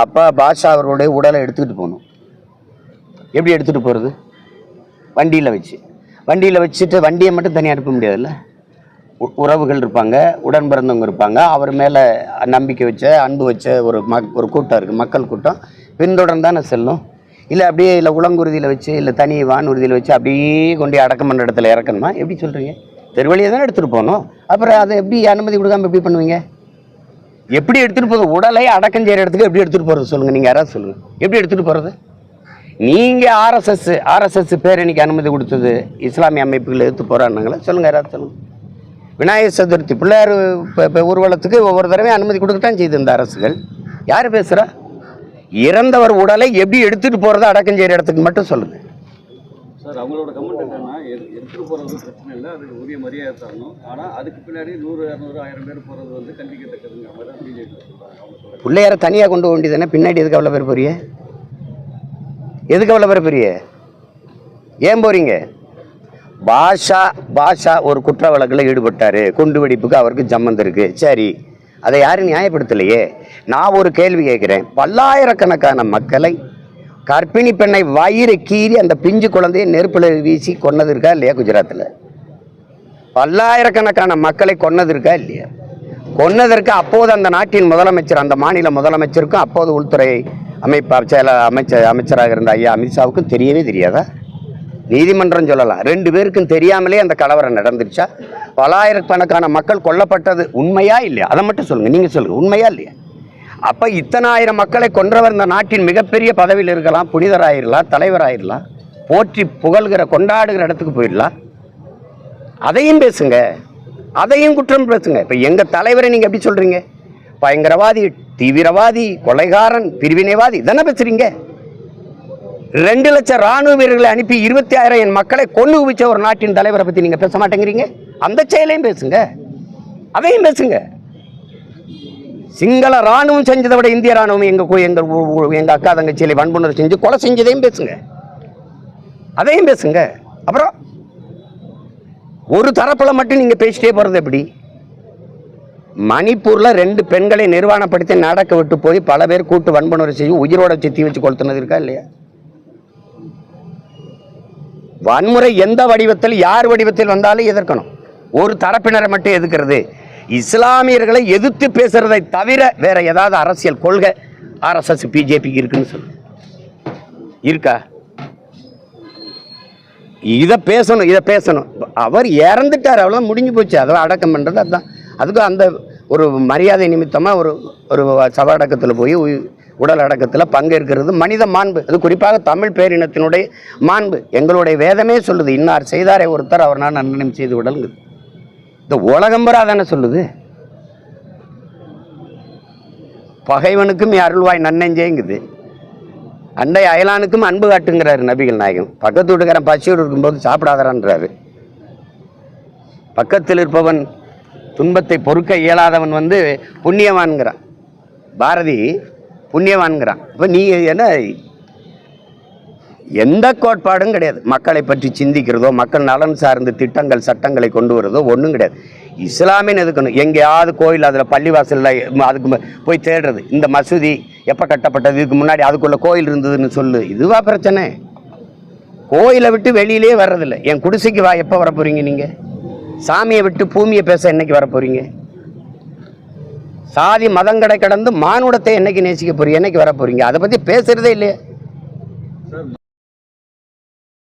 அப்பா பாஷா அவர்களுடைய உடலை எடுத்துக்கிட்டு போகணும். எப்படி எடுத்துகிட்டு போகிறது? வண்டியில் வச்சுட்டு வண்டியை மட்டும் தனியாக அனுப்ப முடியாதுல்ல. உறவுகள் இருப்பாங்க, உடன் பிறந்தவங்க இருப்பாங்க, அவர் மேலே நம்பிக்கை வச்ச அன்பு வச்ச ஒரு கூட்டம் இருக்குது, மக்கள் கூட்டம் பின்தொடர்ந்து தானே செல்லும். இல்லை அப்படியே இல்லை உளங்குருதியில் வச்சு இல்லை தனி வானூர்தியில் வச்சு அப்படியே கொண்டு அடக்கம் பண்ணுற இடத்துல இறக்கணுமா? எப்படி சொல்கிறீங்க? தெருவழியை தானே எடுத்துகிட்டு போகணும். அப்புறம் அதை எப்படி அனுமதி கொடுக்காமல் எப்படி பண்ணுவீங்க? எப்படி எடுத்துகிட்டு போகிறது? உடலை அடக்கம் செய்கிற இடத்துக்கு எப்படி எடுத்துகிட்டு போகிறது சொல்லுங்கள். நீங்கள் யாராவது சொல்லுங்கள், எப்படி எடுத்துகிட்டு போகிறது? நீங்கள் ஆர்எஸ்எஸ் பேரணிக்கு அனுமதி கொடுத்தது இஸ்லாமிய அமைப்புகள் எடுத்து போகிறான்னாங்களா? சொல்லுங்கள், யாராவது சொல்லுங்கள். விநாயகர் சதுர்த்தி பிள்ளையார் ஊர்வலத்துக்கு ஒவ்வொரு தடவையும் அனுமதி கொடுக்கத்தான் செய்து இந்த அரசுகள். யார் பேசுகிறா? இறந்தவர் உடலை எப்படி எடுத்துகிட்டு போகிறத அடக்கம் செய்கிற இடத்துக்கு மட்டும் சொல்லுங்கள். சார், அவங்களோட கமெண்ட் என்னன்னா, எடுத்துகிட்டு போகிறது பிரச்சனை இல்லை, அதுக்கு உரிய மரியாதை தரணும். ஆனால் அதுக்கு பின்னாடி 100, 200, 1000 பேர் போகிறது வந்து கண்டிக்கத்தக்கதுங்கிற மாதிரி தான் பிஜேபி சொல்கிறாங்க. பிள்ளையாரை தனியாக கொண்டு போக வேண்டியதானே? பின்னாடி எதுக்கு அவ்வளோ பேர் போறிய? ஏன் போகிறீங்க? பாஷா ஒரு குற்ற வழக்கில் ஈடுபட்டார், குண்டு வெடிப்புக்கு அவருக்கு சம்மந்தம் இருக்குது. சரி, அதை யாரும் நியாயப்படுத்தலையே. நான் ஒரு கேள்வி கேட்குறேன். பல்லாயிரக்கணக்கான மக்களை, கர்ப்பிணி பெண்ணை வயிறு கீறி அந்த பிஞ்சு குழந்தையை நெருப்பில் வீசி கொன்னது இருக்கா இல்லையா? குஜராத்தில் பல்லாயிரக்கணக்கான மக்களை கொன்னது இருக்கா இல்லையா? கொன்னதற்கு அப்போது அந்த நாட்டின் முதலமைச்சர், அந்த மாநில முதலமைச்சருக்கும் அப்போது உள்துறை அமைச்சராக இருந்த ஐயா அமித்ஷாவுக்கும் தெரியவே தெரியாதா? நீதிமன்றம் சொல்லலாம், 2 பேருக்கும் தெரியாமலே அந்த கலவரம் நடந்துருச்சா? பல்லாயிரக்கணக்கான மக்கள் கொல்லப்பட்டது உண்மையா இல்லையா? அதை மட்டும் சொல்லுங்கள். நீங்கள் சொல்லுங்கள், உண்மையா இல்லையா? அப்போ இத்தனை ஆயிரம் மக்களை கொன்றவர் இந்த நாட்டின் மிகப்பெரிய பதவியில் இருக்கலாம், புனிதராயிரலாம், தலைவராயிரலாம், போற்றி புகழ்கிற கொண்டாடுகிற இடத்துக்கு போயிடலாம். அதையும் பேசுங்க, அதையும் குற்றம் பேசுங்க. இப்போ எங்கள் தலைவரை நீங்கள் எப்படி சொல்கிறீங்க? பயங்கரவாதி, தீவிரவாதி, கொலைகாரன், பிரிவினைவாதி தானே பேசுறீங்க? 2 லட்சம் ராணுவ வீரர்களை அனுப்பி 26,000 மக்களை கொண்டு குவிச்ச ஒரு நாட்டின் தலைவரை பற்றி நீங்கள் பேச மாட்டேங்கிறீங்க. அந்த செயலையும் பேசுங்க, அதையும் பேசுங்க. சிங்கள ராணுவம் செஞ்சதை விட இந்திய ராணுவம் எங்கள் அக்கா தங்கச்சியில வன்புணர்வு செஞ்சு கொலை செஞ்சதையும் பேசுங்க, அதையும் பேசுங்க. அப்புறம் ஒரு தரப்பில் மட்டும் நீங்கள் பேசிட்டே போகிறது எப்படி? மணிப்பூரில் 2 பெண்களை நிர்வாணப்படுத்தி நடக்க விட்டு போய் பல பேர் கூட்டு வன்புணர்வு செய்யும், உயிரோட சித்தி வச்சு கொளுத்துனது இருக்கா இல்லையா? வன்முறை எந்த வடிவத்தில், யார் வடிவத்தில் வந்தாலும் எதிர்க்கணும். ஒரு தரப்பினரை மட்டும் எதிர்க்கிறது, இஸ்லாமியர்களை எதிர்த்து பேசுறதை தவிர வேற ஏதாவது அரசியல் கொள்கை ஆர்எஸ்எஸ் பிஜேபிக்கு இருக்குன்னு சொல்லு இருக்கா? இதை பேசணும். அவர் இறந்துட்டார், அவ்வளோ முடிஞ்சு போச்சு. அதை அடக்கம் பண்ணுறது அதுதான். அதுக்கு அந்த ஒரு மரியாதை நிமித்தமாக ஒரு சவ அடக்கத்தில் போய் உடல் அடக்கத்தில் பங்கேற்கிறது மனித மாண்பு. அது குறிப்பாக தமிழ் பேரினத்தினுடைய மாண்பு. எங்களுடைய வேதமே சொல்லுது, இன்னார் செய்தாரே ஒருத்தர் அவர் நான் நன்னயம் செய்து விடலுங்குது. இந்த உலகம்பரா தானே சொல்லுது. பகைவனுக்கும் அருள்வாய் நன்னெஞ்சேங்குது, அண்டை அயலானுக்கும் அன்பு காட்டுங்கிறாரு நபிகள் நாயகம். பக்கத்து வீட்டுக்காரன் பசியோடு இருக்கும்போது சாப்பிடாதறான்றாரு. பக்கத்தில் இருப்பவன் துன்பத்தை பொறுக்க இயலாதவன் புண்ணியவான்கிறான். பாரதி புண்ணியவான்கிறான். இப்போ நீ என்ன, எந்த கோட்பாடும் கிடையாது. மக்களை பற்றி சிந்திக்கிறதோ, மக்கள் நலன் சார்ந்து திட்டங்கள் சட்டங்களை கொண்டு வரதோ ஒன்றும் கிடையாது. இஸ்லாமின்னு எதுக்கணும்? எங்கேயாவது கோயில், அதில் பள்ளிவாசலில் அதுக்கு போய் தேடுறது. இந்த மசூதி எப்போ கட்டப்பட்டது, இதுக்கு முன்னாடி அதுக்குள்ளே கோயில் இருந்ததுன்னு சொல்லு. இதுவா பிரச்சனை? கோயிலை விட்டு வெளியிலே வர்றதில்லை. என் குடிசைக்கு எப்போ வர போகிறீங்க? நீங்கள் சாமியை விட்டு பூமியை பேச என்னைக்கு வர போகிறீங்க? சாதி மதங்களை கடந்து மானுடத்தை என்னைக்கு நேசிக்க போறீங்க? என்னைக்கு வர போகிறீங்க? அதை பற்றி பேசுகிறதே இல்லையே.